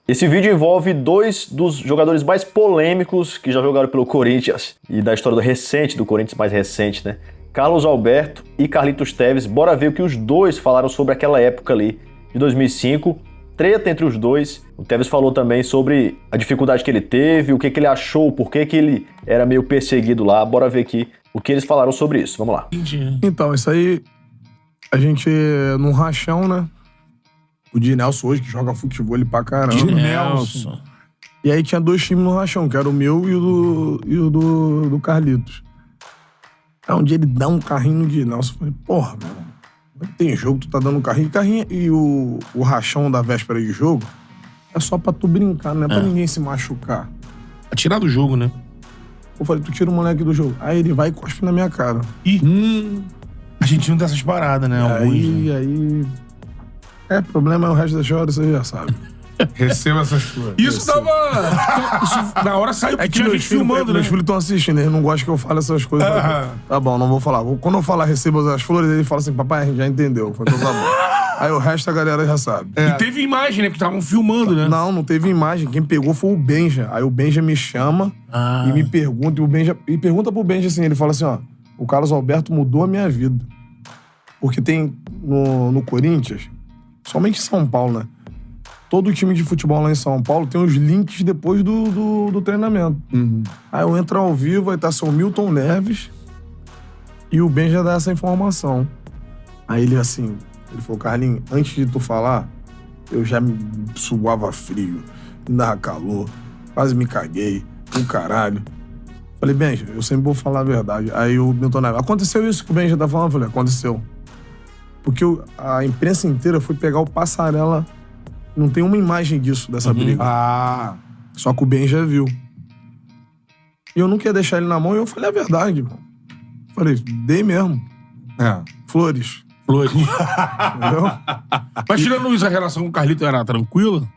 Esse vídeo envolve dois dos jogadores mais polêmicos que já jogaram pelo Corinthians e da história recente do Corinthians, mais recente, né? Carlos Alberto e Carlitos Tevez. Bora ver o que os dois falaram sobre aquela época ali de 2005. Treta entre os dois. O Tevez falou também sobre a dificuldade que ele teve, o que ele achou, por que ele era meio perseguido lá. Bora ver aqui o que eles falaram sobre isso. Vamos lá. Então, isso aí, a gente num rachão, né? O Dinelson hoje, que joga futebol pra caramba. Dinelson. E aí tinha dois times no rachão, que era o meu e o do Carlitos. Aí um dia ele dá um carrinho no Dinelson. Eu falei, porra, meu irmão, como é que tem jogo, tu tá dando um carrinho? E o rachão da véspera de jogo é só pra tu brincar, não é pra ninguém se machucar. Pra tirar do jogo, né? Eu falei, tu tira o moleque do jogo. Aí ele vai e cospe na minha cara. A gente não tem essas paradas, né? Alguns, né? Aí... problema é o resto da história, você já sabe. Receba essas flores. Isso tava... Isso, na hora saiu, É que tinha gente filmando, né? Meus filhos estão assistindo, eles não gostam que eu fale essas coisas. Tá bom, não vou falar. Quando eu falar receba as flores, ele fala assim, papai, a gente já entendeu. Então tá bom. Aí o resto a galera já sabe. E teve imagem, né? Porque estavam filmando, né? Não teve imagem. Quem pegou foi o Benja. Aí o Benja me chama e me pergunta. E pergunta pro Benja assim, ele fala assim, ó, o Carlos Alberto mudou a minha vida. Porque tem no Corinthians, somente em São Paulo, né? Todo time de futebol lá em São Paulo tem os links depois do treinamento. Aí eu entro ao vivo, aí tá São Milton Neves e o Ben já dá essa informação. Aí ele assim, ele falou, Carlinhos, antes de tu falar, eu já me suava frio, me dava calor, quase me caguei, caralho. Falei, Benja, eu sempre vou falar a verdade. Aí o Milton Neves, aconteceu isso que o Benja tá falando? Eu falei, aconteceu. Porque a imprensa inteira foi pegar o Passarela. Não tem uma imagem disso, dessa briga. Só que o Ben já viu. E eu não queria deixar ele na mão e eu falei a verdade, mano. Falei, dei mesmo. Flores. Entendeu? Mas tirando isso, a relação com o Carlito era tranquila?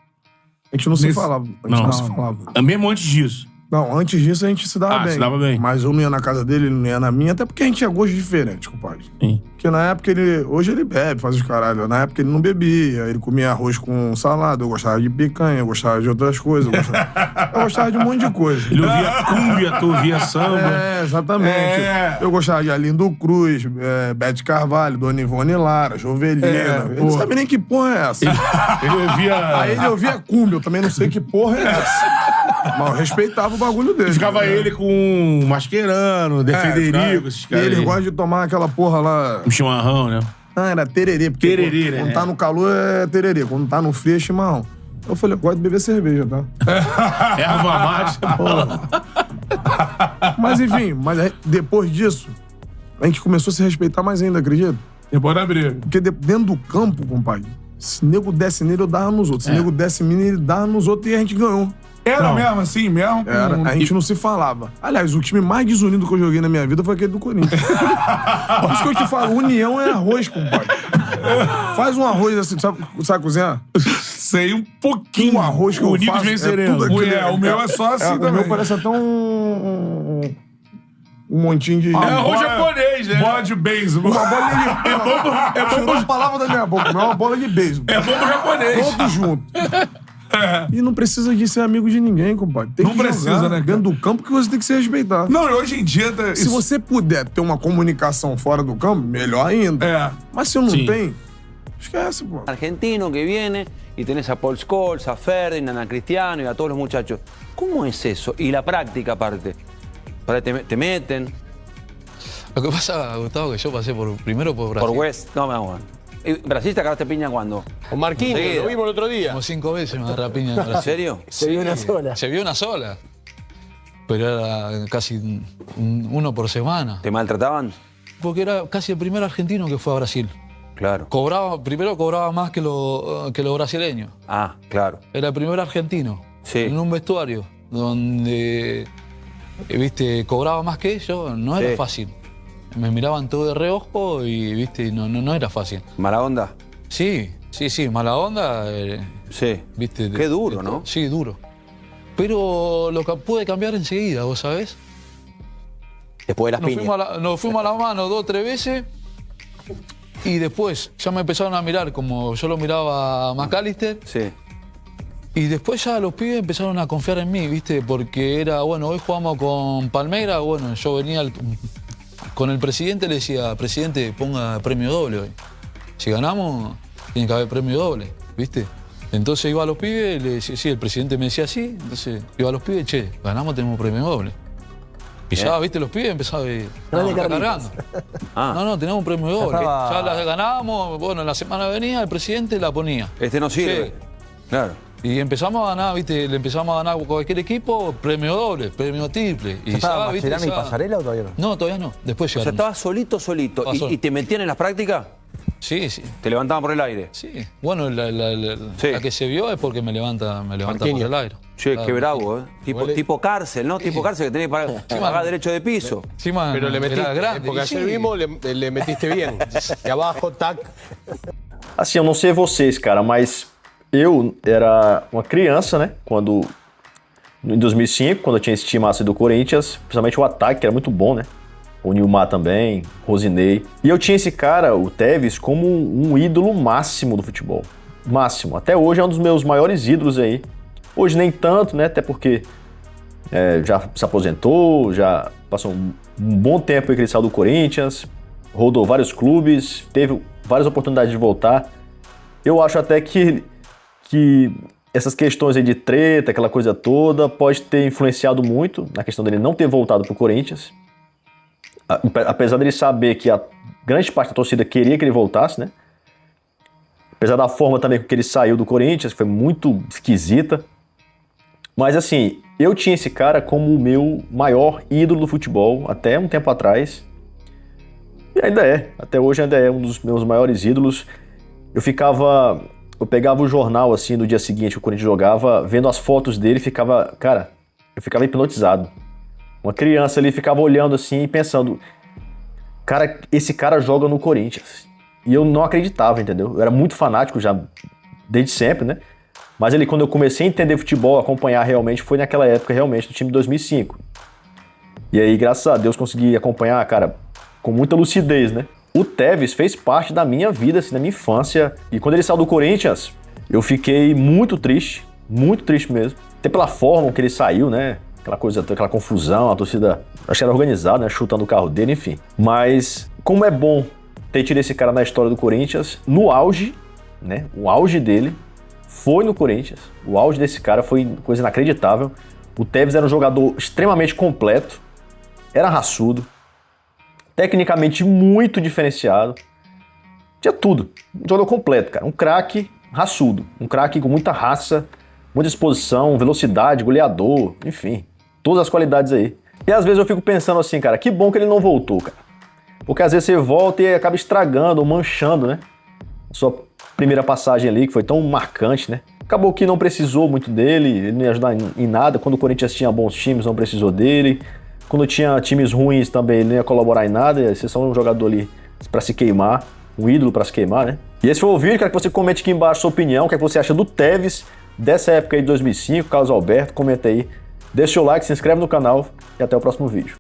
A gente não se falava. Não se falava. Mesmo antes disso? Não, antes disso a gente se dava bem. Se dava bem. Mas eu não ia na casa dele, ele não ia na minha, até porque a gente tinha gosto diferente, compadre. Sim. Porque na época hoje ele bebe, faz os caralho. Na época ele não bebia, ele comia arroz com salada, eu gostava de picanha, eu gostava de outras coisas, eu gostava de um monte de coisa. Ele ouvia cúmbia, tu ouvia samba. Exatamente. Eu gostava de Arlindo Cruz, Bete Carvalho, Dona Ivone Lara, Jovelina. Ele não sabe nem que porra é essa. Ele ouvia... Aí ele ouvia cúmbia, eu também não sei que porra é essa. Mas eu respeitava o bagulho dele. Ficava ele com Mascherano, De Federico, esses caras. E ele gosta de tomar aquela porra lá... Um chimarrão, né? Era tererê. Porque Tererê, né? Quando tá no calor é tererê, quando tá no frio é chimarrão. Eu falei, eu gosto de beber cerveja, tá? Erva mate. Mas enfim, depois disso, a gente começou a se respeitar mais ainda, acredita? Depois da briga. Porque dentro do campo, compadre, se nego desce nele, eu dava nos outros. Se nego desce em mim, ele dava nos outros e a gente ganhou. Era mesmo assim, mesmo? A gente não se falava. Aliás, o time mais desunido que eu joguei na minha vida foi aquele do Corinthians. Por isso que eu te falo, união é arroz, compadre. Faz um arroz assim, sabe cozinhar? Sei um pouquinho. Um arroz que eu Unidos faço, venceremos. O meu é só assim também. O meu parece até um montinho de... É arroz japonês, né? Bola de beisebol. Uma bola de... Tirou a palavra da minha boca, não é uma bola de beisebol. É bom pro japonês. Todos juntos. E não precisa de ser amigo de ninguém, compadre. Tem Não que precisa, jogar né, dentro do campo que você tem que se respeitar. Não, e hoje em dia... Se você puder ter uma comunicação fora do campo, melhor ainda. Mas se não tem, esquece, pô. Argentino que viene y tenés a Paul Scholes, a Ferdinand, a Cristiano y a todos los muchachos. ¿Cómo es eso? Y la práctica aparte. Te meten. Lo que pasa, Gustavo, que yo pasé primero por Brasil. Por West. No. ¿Y Brasil te agarraste piña cuando? Con Marquinhos, lo vimos el otro día. Como 5 veces me agarré a piña en Brasil. ¿En serio? Se vio una sola. Se vio una sola. Pero era casi uno por semana. ¿Te maltrataban? Porque era casi el primer argentino que fue a Brasil. Claro. Primero cobraba más que los brasileños. Ah, claro. Era el primer argentino. Sí. En un vestuario donde, viste, cobraba más que ellos, no era fácil. Me miraban todo de reojo y, viste, no era fácil. ¿Mala onda? Sí, mala onda. Sí. Viste, Qué duro, ¿no? Sí, duro. Pero lo que puede cambiar enseguida, ¿vos sabés? Después de las piñas. Nos fuimos a la mano 2 o 3 veces y después ya me empezaron a mirar como yo lo miraba a McAllister. Sí. Y después ya los pibes empezaron a confiar en mí, ¿viste? Porque era, bueno, hoy jugamos con Palmeiras, bueno, yo venía con el presidente, le decía, presidente, ponga premio doble hoy. Si ganamos, tiene que haber premio doble, ¿viste? Entonces iba a los pibes, le decía, sí, el presidente me decía así, entonces iba a los pibes, che, ganamos, tenemos premio doble. Y ya, viste, los pibes empezaban a cargando. No, tenemos un premio doble. Ya la ganábamos, bueno, la semana venía, el presidente la ponía. Este no sirve. Sí. Claro. Y empezamos a ganar, viste, le empezamos a ganar cualquier equipo, premio doble, premio triple. Y ¿Estaba ya, viste, Mascherano y Pasarela o todavía no? No, todavía no. Después O sea, llegaron. estabas solito. Estaba solo. ¿Y te metían en las prácticas? Sí, sí. Te levantaban por el aire. Sí. Bueno, Sí. la que se vio es porque me levanta por Marquinhos. el aire. Che, Claro. qué bravo, ¿eh? Tipo cárcel, ¿no? Tipo cárcel que tenés que pagar derecho de piso. Encima, Pero le metiste, era grande. porque Y ayer sí. vimos, le metiste bien. De abajo, tac. Assim, eu não sei vocês, cara, mas eu era uma criança, né? Quando, em 2005, quando eu tinha esse timaço do Corinthians, principalmente o ataque, que era muito bom, né? O Nilmar também, Rosinei. E eu tinha esse cara, o Tevez, como um ídolo máximo do futebol. Máximo. Até hoje é um dos meus maiores ídolos aí. Hoje nem tanto, né? Até porque já se aposentou, já passou um bom tempo aí que ele saiu do Corinthians, rodou vários clubes, teve várias oportunidades de voltar. Eu acho até que essas questões aí de treta, aquela coisa toda, pode ter influenciado muito na questão dele não ter voltado pro Corinthians. Apesar dele saber que a grande parte da torcida queria que ele voltasse, né? Apesar da forma também com que ele saiu do Corinthians, que foi muito esquisita. Mas assim, eu tinha esse cara como o meu maior ídolo do futebol até um tempo atrás. E ainda é, até hoje ainda é um dos meus maiores ídolos. Eu pegava o jornal assim no dia seguinte que o Corinthians jogava, vendo as fotos dele, eu ficava hipnotizado. Uma criança ali ficava olhando assim e pensando, cara, esse cara joga no Corinthians. E eu não acreditava, entendeu? Eu era muito fanático já desde sempre, né? Mas ali, quando eu comecei a entender futebol, acompanhar realmente, foi naquela época realmente do time de 2005. E aí, graças a Deus, consegui acompanhar, cara, com muita lucidez, né? O Tevez fez parte da minha vida, assim, da minha infância. E quando ele saiu do Corinthians, eu fiquei muito triste mesmo. Até pela forma que ele saiu, né? Aquela coisa, aquela confusão, a torcida, acho que era organizada, né? Chutando o carro dele, enfim. Mas como é bom ter tido esse cara na história do Corinthians, no auge, né? O auge dele foi no Corinthians. O auge desse cara foi coisa inacreditável. O Tevez era um jogador extremamente completo, era raçudo, tecnicamente muito diferenciado. Tinha tudo. Um jogador completo, cara. Um craque raçudo. Um craque com muita raça, muita exposição, velocidade, goleador, enfim. Todas as qualidades aí. E às vezes eu fico pensando assim, cara, que bom que ele não voltou, cara. Porque às vezes você volta e acaba estragando ou manchando, né? A sua primeira passagem ali, que foi tão marcante, né? Acabou que não precisou muito dele, ele não ia ajudar em nada. Quando o Corinthians tinha bons times, não precisou dele. Quando tinha times ruins também, ele não ia colaborar em nada. Você só um jogador ali pra se queimar, um ídolo pra se queimar, né? E esse foi o vídeo, quero que você comente aqui embaixo a sua opinião, o que você acha do Tevez, dessa época aí de 2005, Carlos Alberto, comenta aí. Deixa o like, se inscreve no canal e até o próximo vídeo.